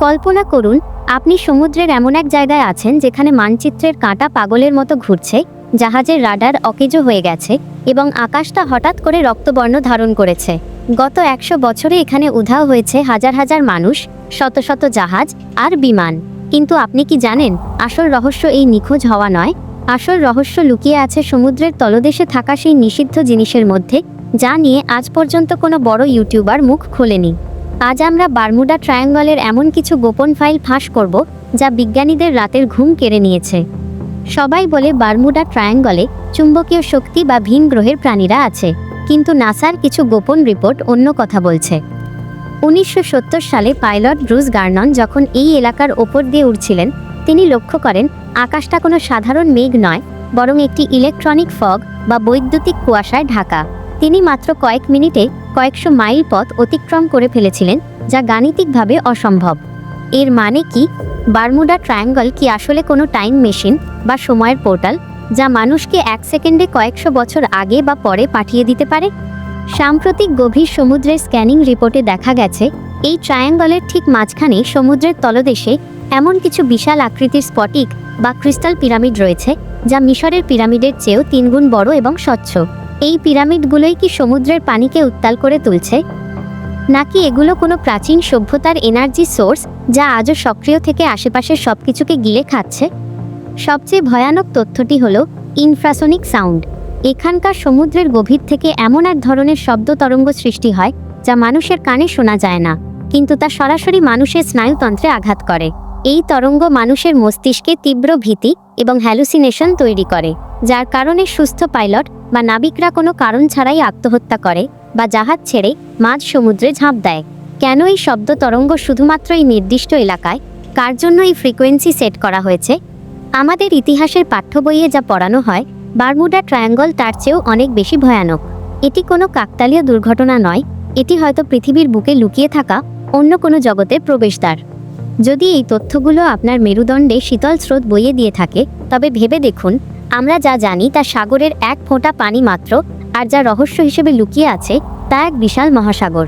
কল্পনা করুন, আপনি সমুদ্রের এমন এক জায়গায় আছেন যেখানে মানচিত্রের কাঁটা পাগলের মতো ঘুরছে, জাহাজের রাডার অকেজো হয়ে গেছে এবং আকাশটা হঠাৎ করে রক্তবর্ণ ধারণ করেছে। গত 100 বছরে এখানে উধাও হয়েছে হাজার হাজার মানুষ, শত শত জাহাজ আর বিমান। কিন্তু আপনি কি জানেন, আসল রহস্য এই নিখোঁজ হওয়া নয়। আসল রহস্য লুকিয়ে আছে সমুদ্রের তলদেশে থাকা সেই নিষিদ্ধ জিনিসের মধ্যে, যা নিয়ে আজ পর্যন্ত কোনো বড় ইউটিউবার মুখ খোলেনি। আজ আমরা বারমুডা ট্রায়াঙ্গলের এমন কিছু গোপন ফাইল ফাঁস করব যা বিজ্ঞানীদের রাতের ঘুম কেড়ে নিয়েছে। সবাই বলে বারমুডা ট্রায়াঙ্গলে চুম্বকীয় শক্তি বা ভিন গ্রহের প্রাণীরা আছে, কিন্তু নাসার কিছু গোপন রিপোর্ট অন্য কথা বলছে। 1970 সালে পাইলট ব্রুস গার্নন যখন এই এলাকার ওপর দিয়ে উড়ছিলেন, তিনি লক্ষ্য করেন আকাশটা কোনো সাধারণ মেঘ নয়, বরং একটি ইলেকট্রনিক ফগ বা বৈদ্যুতিক কুয়াশায় ঢাকা। তিনি মাত্র কয়েক মিনিটে কয়েকশো মাইল পথ অতিক্রম করে ফেলেছিলেন, যা গাণিতিকভাবে অসম্ভব। এর মানে কি? বারমুডা ট্রায়াঙ্গল কি আসলে কোনো টাইম মেশিন বা সময়ের পোর্টাল, যা মানুষকে 1 সেকেন্ডে কয়েকশো বছর আগে বা পরে পাঠিয়ে দিতে পারে? সাম্প্রতিক গভীর সমুদ্রের স্ক্যানিং রিপোর্টে দেখা গেছে, এই ট্রায়াঙ্গলের ঠিক মাঝখানে সমুদ্রের তলদেশে এমন কিছু বিশাল আকৃতির স্ফটিক বা ক্রিস্টাল পিরামিড রয়েছে, যা মিশরের পিরামিডের চেয়েও 3 গুণ বড় এবং স্বচ্ছ। এই পিরামিডগুলোই কি সমুদ্রের পানিকে উত্তাল করে তুলছে, নাকি এগুলো কোনো প্রাচীন সভ্যতার এনার্জি সোর্স যা আজও সক্রিয় থেকে আশেপাশের সব কিছুকে গিলে খাচ্ছে? সবচেয়ে ভয়ানক তথ্যটি হলো ইনফ্রাসনিক সাউন্ড। এখানকার সমুদ্রের গভীর থেকে এমন এক ধরনের শব্দ তরঙ্গ সৃষ্টি হয় যা মানুষের কানে শোনা যায় না, কিন্তু তা সরাসরি মানুষের স্নায়ুতন্ত্রে আঘাত করে। এই তরঙ্গ মানুষের মস্তিষ্কে তীব্র ভীতি এবং হ্যালুসিনেশন তৈরি করে, যার কারণে সুস্থ পাইলট বা নাবিকরা কোনো কারণ ছাড়াই আত্মহত্যা করে বা জাহাজ ছেড়ে মাঝ সমুদ্রে ঝাঁপ দেয়। কেন এই শব্দ তরঙ্গ শুধুমাত্র এই নির্দিষ্ট এলাকায়? কার জন্য এই ফ্রিকোয়েন্সি সেট করা হয়েছে? আমাদের ইতিহাসের পাঠ্য বইয়ে যা পড়ানো হয়, বারমুডা ট্রায়াঙ্গল তার চেয়েও অনেক বেশি ভয়ানক। এটি কোনো কাকতালীয় দুর্ঘটনা নয়, এটি হয়তো পৃথিবীর বুকে লুকিয়ে থাকা অন্য কোনো জগতের প্রবেশদ্বার। যদি এই তথ্যগুলো আপনার মেরুদণ্ডে শীতল স্রোত বইয়ে দিয়ে থাকে, তবে ভেবে দেখুন, আমরা যা জানি তা সাগরের এক ফোঁটা পানি মাত্র, আর যা রহস্য হিসেবে লুকিয়ে আছে তা এক বিশাল মহাসাগর।